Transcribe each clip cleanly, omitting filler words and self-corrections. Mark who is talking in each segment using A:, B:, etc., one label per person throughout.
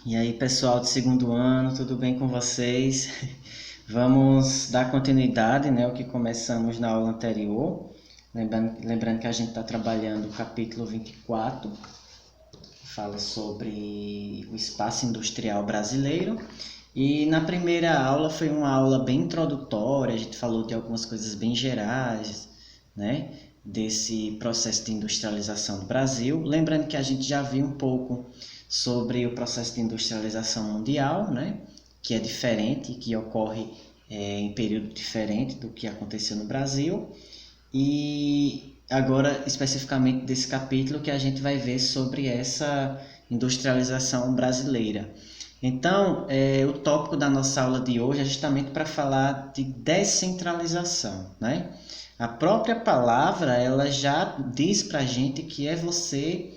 A: E aí, pessoal do segundo ano, tudo bem com vocês? Vamos dar continuidade, né, ao que começamos na aula anterior. Lembrando que a gente está trabalhando o capítulo 24, que fala sobre o espaço industrial brasileiro. E na primeira aula foi uma aula bem introdutória, a gente falou de algumas coisas bem gerais, né, desse processo de industrialização do Brasil. Lembrando que a gente já viu um pouco sobre o processo de industrialização mundial, né, que é diferente, que ocorre em período diferente do que aconteceu no Brasil. E agora, especificamente desse capítulo, que a gente vai ver sobre essa industrialização brasileira. Então, o tópico da nossa aula de hoje é justamente para falar de descentralização, né? A própria palavra, ela já diz para a gente que é você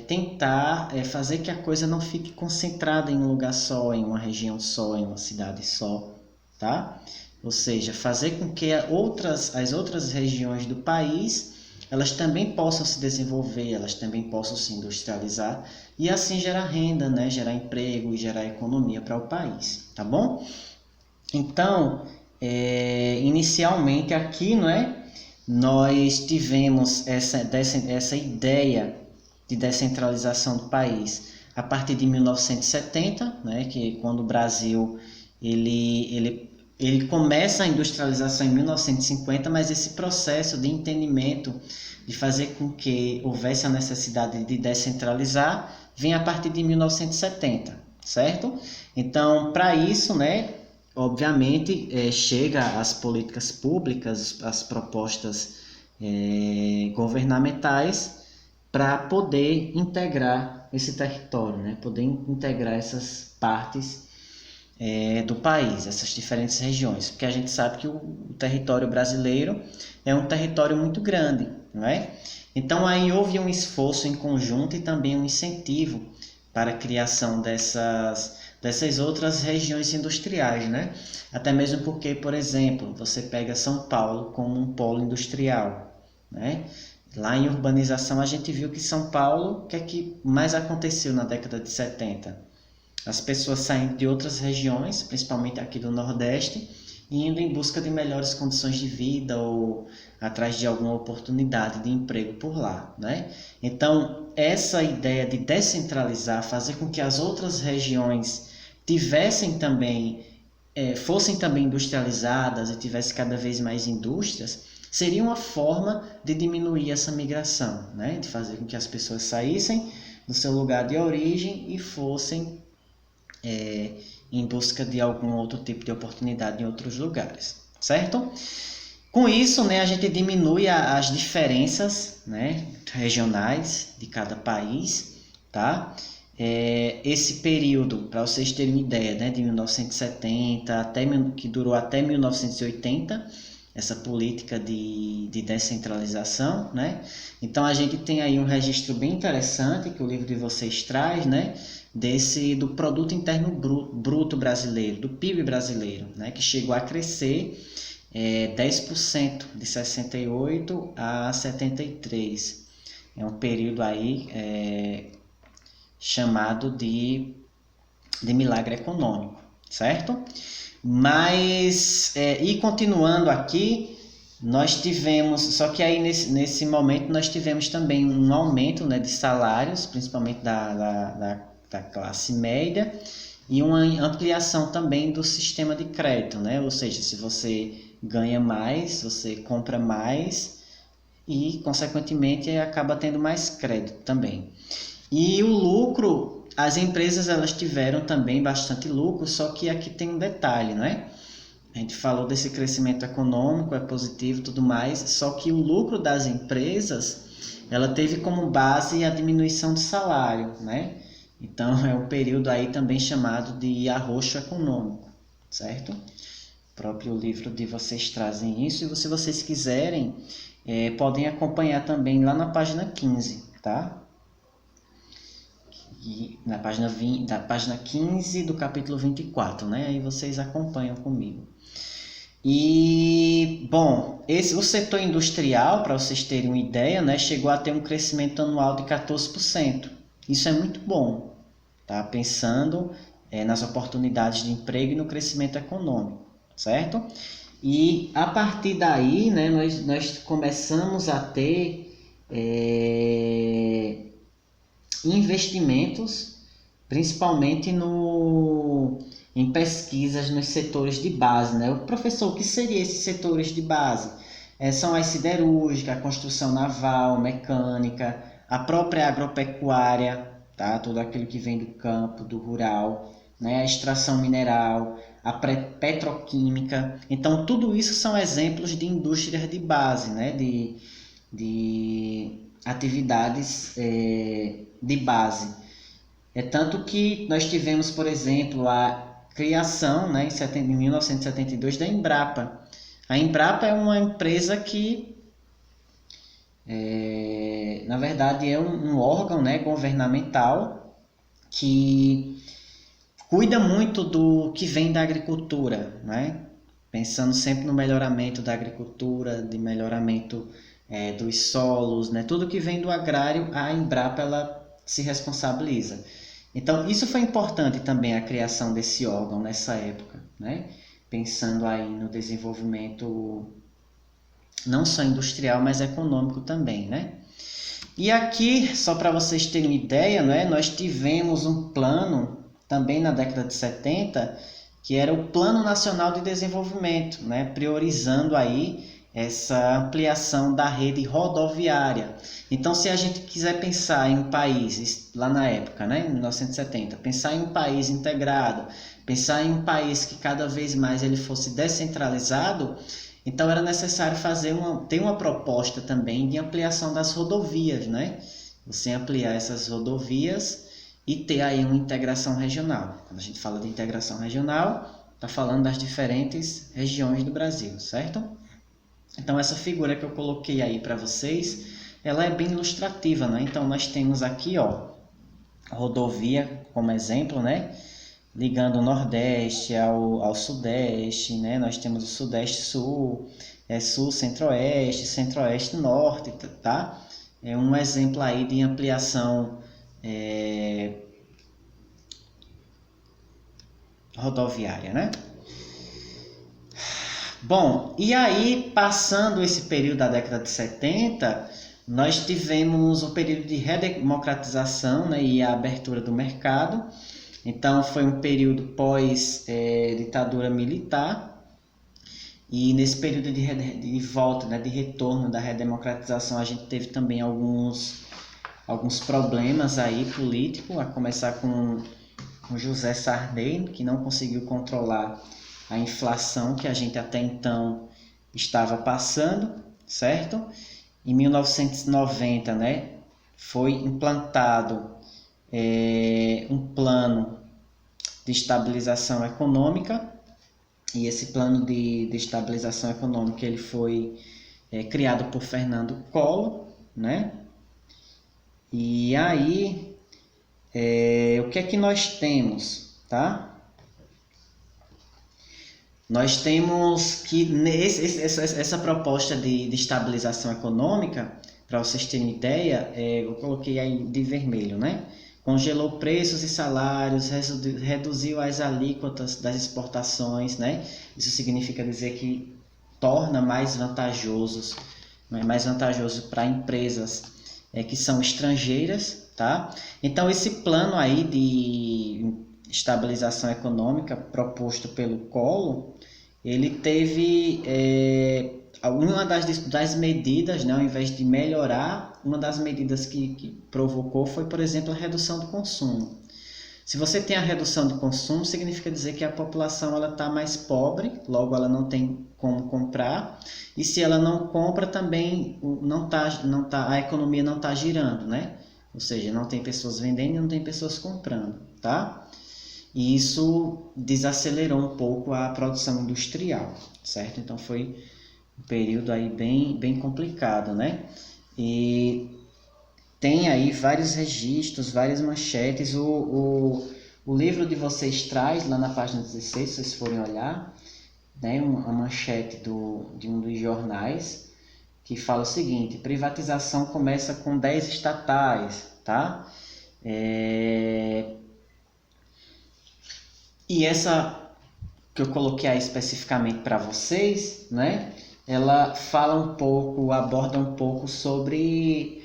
A: tentar fazer que a coisa não fique concentrada em um lugar só, em uma região só, em uma cidade só, tá? Ou seja, fazer com que as outras regiões do país elas também possam se desenvolver, elas também possam se industrializar e assim gerar renda, né? Gerar emprego e gerar economia para o país, tá bom? Então, inicialmente aqui, não é? Nós tivemos essa ideia de descentralização do país a partir de 1970, né? Que quando o Brasil ele começa a industrialização em 1950, mas esse processo de entendimento de fazer com que houvesse a necessidade de descentralizar vem a partir de 1970, certo? Então, para isso, né, obviamente, chega às políticas públicas, as propostas governamentais para poder integrar esse território, né, poder integrar essas partes do país, essas diferentes regiões, porque a gente sabe que o território brasileiro é um território muito grande, não é? Então aí houve um esforço em conjunto e também um incentivo para a criação dessas outras regiões industriais, né? Até mesmo porque, por exemplo, você pega São Paulo como um polo industrial, né? Lá em urbanização a gente viu que São Paulo, o que é que mais aconteceu na década de 70? As pessoas saindo de outras regiões, principalmente aqui do Nordeste, e indo em busca de melhores condições de vida ou atrás de alguma oportunidade de emprego por lá, né? Então, essa ideia de descentralizar, fazer com que as outras regiões tivessem também, fossem também industrializadas e tivesse cada vez mais indústrias, seria uma forma de diminuir essa migração, né? De fazer com que as pessoas saíssem do seu lugar de origem e fossem em busca de algum outro tipo de oportunidade em outros lugares, certo? Com isso, né, a gente diminui as diferenças, né, regionais de cada país, tá? Esse período, para vocês terem uma ideia, né, de 1970 que durou até 1980, essa política de descentralização, né? Então a gente tem aí um registro bem interessante que o livro de vocês traz, né? Do produto interno bruto brasileiro, do PIB brasileiro, né? Que chegou a crescer 10% de 68 a 73. É um período aí chamado de milagre econômico, certo? Mas, e continuando aqui, nós tivemos, só que aí nesse momento nós tivemos também um aumento, né, de salários, principalmente da classe média, e uma ampliação também do sistema de crédito, né? Ou seja, se você ganha mais, você compra mais e, consequentemente, acaba tendo mais crédito também. E o lucro, as empresas elas tiveram também bastante lucro, só que aqui tem um detalhe, né? A gente falou desse crescimento econômico, é positivo e tudo mais, só que o lucro das empresas, ela teve como base a diminuição do salário, né? Então é um período aí também chamado de arroxo econômico, certo? O próprio livro de vocês trazem isso, e se vocês quiserem, podem acompanhar também lá na página 15, tá? E na página 15 do capítulo 24, né? Aí vocês acompanham comigo. E, bom, o setor industrial, para vocês terem uma ideia, né, chegou a ter um crescimento anual de 14%. Isso é muito bom, tá? Pensando nas oportunidades de emprego e no crescimento econômico, certo? E a partir daí, né, nós começamos a ter investimentos, principalmente em pesquisas nos setores de base, né? O professor, o que seriam esses setores de base? São as siderúrgicas, a construção naval, mecânica, a própria agropecuária, tá? Tudo aquilo que vem do campo, do rural, né? A extração mineral, a petroquímica. Então, tudo isso são exemplos de indústrias de base, né? De atividades de base. É tanto que nós tivemos, por exemplo, a criação, né, em 1972 da Embrapa. A Embrapa é uma empresa que, na verdade, é um órgão, né, governamental que cuida muito do que vem da agricultura, né? Pensando sempre no melhoramento da agricultura, de melhoramento dos solos, né? Tudo que vem do agrário, a Embrapa ela se responsabiliza. Então, isso foi importante também, a criação desse órgão nessa época, né? Pensando aí no desenvolvimento não só industrial, mas econômico também, né? E aqui, só para vocês terem uma ideia, né, nós tivemos um plano também na década de 70, que era o Plano Nacional de Desenvolvimento, né, priorizando aí essa ampliação da rede rodoviária. Então, se a gente quiser pensar em um país, lá na época, né, em 1970, pensar em um país integrado, pensar em um país que cada vez mais ele fosse descentralizado, então era necessário ter uma proposta também de ampliação das rodovias, né? Você ampliar essas rodovias e ter aí uma integração regional. Quando a gente fala de integração regional, está falando das diferentes regiões do Brasil, certo? Então essa figura que eu coloquei aí para vocês, ela é bem ilustrativa, né? Então nós temos aqui, ó, a rodovia como exemplo, né? Ligando o Nordeste ao Sudeste, né? Nós temos o Sudeste-Sul, Sul, Centro-Oeste, Centro-Oeste-Norte, tá? É um exemplo aí de ampliação rodoviária, né? Bom, e aí, passando esse período da década de 70, nós tivemos o período de redemocratização, né, e a abertura do mercado. Então, foi um período pós-ditadura militar, e nesse período de volta, né, de retorno da redemocratização, a gente teve também alguns problemas aí políticos, a começar com o José Sarney, que não conseguiu controlar a inflação que a gente até então estava passando, certo? Em 1990, né, foi implantado um plano de estabilização econômica, e esse plano de estabilização econômica ele foi criado por Fernando Collor, né? E aí, o que é que nós temos, tá? Nós temos que essa proposta de estabilização econômica, para vocês terem ideia, eu coloquei aí de vermelho, né? Congelou preços e salários, reduziu as alíquotas das exportações, né? Isso significa dizer que torna mais vantajoso para empresas que são estrangeiras, tá? Então esse plano aí de estabilização econômica proposto pelo Collor, ele teve uma das medidas, né, ao invés de melhorar, uma das medidas que provocou foi, por exemplo, a redução do consumo. Se você tem a redução do consumo, significa dizer que a população está mais pobre, logo ela não tem como comprar, e se ela não compra, também a economia não está girando, né? Ou seja, não tem pessoas vendendo e não tem pessoas comprando, tá? E isso desacelerou um pouco a produção industrial, certo? Então foi um período aí bem complicado, né? E tem aí vários registros, várias manchetes. O livro de vocês traz lá na página 16, se vocês forem olhar, né, uma manchete de um dos jornais que fala o seguinte: privatização começa com 10 estatais, tá? E essa que eu coloquei aí especificamente para vocês, né? Ela fala um pouco, aborda um pouco sobre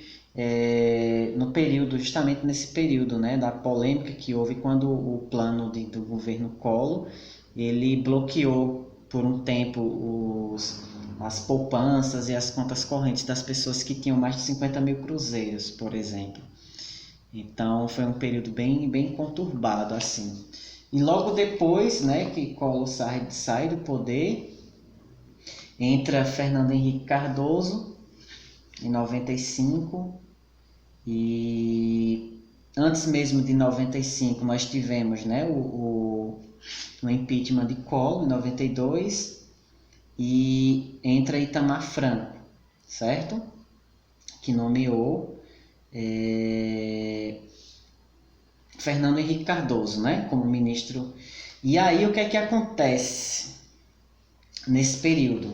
A: no período, justamente nesse período, né, da polêmica que houve quando o plano do governo Collor, ele bloqueou por um tempo as poupanças e as contas correntes das pessoas que tinham mais de 50 mil cruzeiros, por exemplo. Então foi um período bem conturbado assim. E logo depois, né, que Collor sai do poder, entra Fernando Henrique Cardoso em 95 e antes mesmo de 95 nós tivemos, né, o impeachment de Collor em 92 e entra Itamar Franco, certo? Que nomeou Fernando Henrique Cardoso, né, como ministro. E aí o que é que acontece nesse período?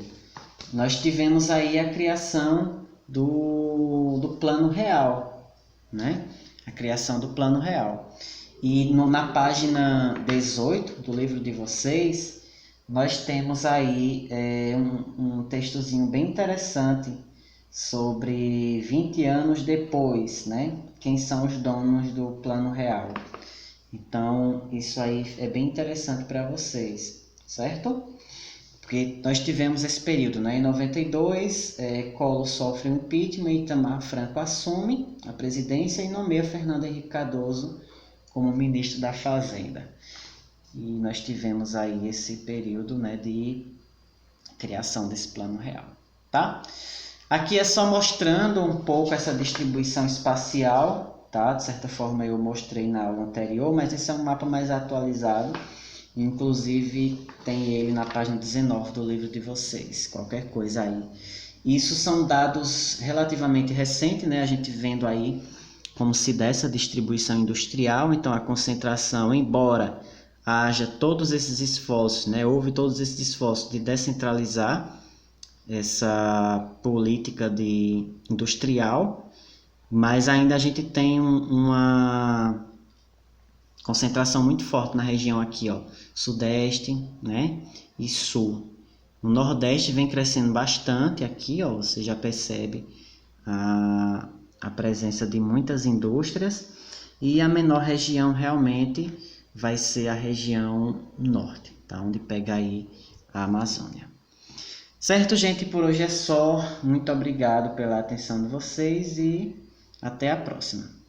A: Nós tivemos aí a criação do Plano Real, né? A criação do Plano Real. E na página 18 do livro de vocês, nós temos aí um textozinho bem interessante sobre 20 anos depois, né? Quem são os donos do Plano Real. Então, isso aí é bem interessante para vocês, certo? Porque nós tivemos esse período, né? Em 92, Collor sofre um impeachment, Itamar Franco assume a presidência e nomeia Fernando Henrique Cardoso como ministro da Fazenda. E nós tivemos aí esse período, né, de criação desse plano real, tá? Aqui é só mostrando um pouco essa distribuição espacial, tá? De certa forma eu mostrei na aula anterior, mas esse é um mapa mais atualizado. Inclusive tem ele na página 19 do livro de vocês, qualquer coisa aí. Isso são dados relativamente recentes, né? A gente vendo aí como se dá essa distribuição industrial, então a concentração, embora haja todos esses esforços, né? Houve todos esses esforços de descentralizar essa política industrial, mas ainda a gente tem uma concentração muito forte na região aqui, ó, sudeste, né, e sul. No nordeste vem crescendo bastante aqui, ó, você já percebe a presença de muitas indústrias, e a menor região realmente vai ser a região norte, tá, onde pega aí a Amazônia. Certo, gente, por hoje é só. Muito obrigado pela atenção de vocês e até a próxima.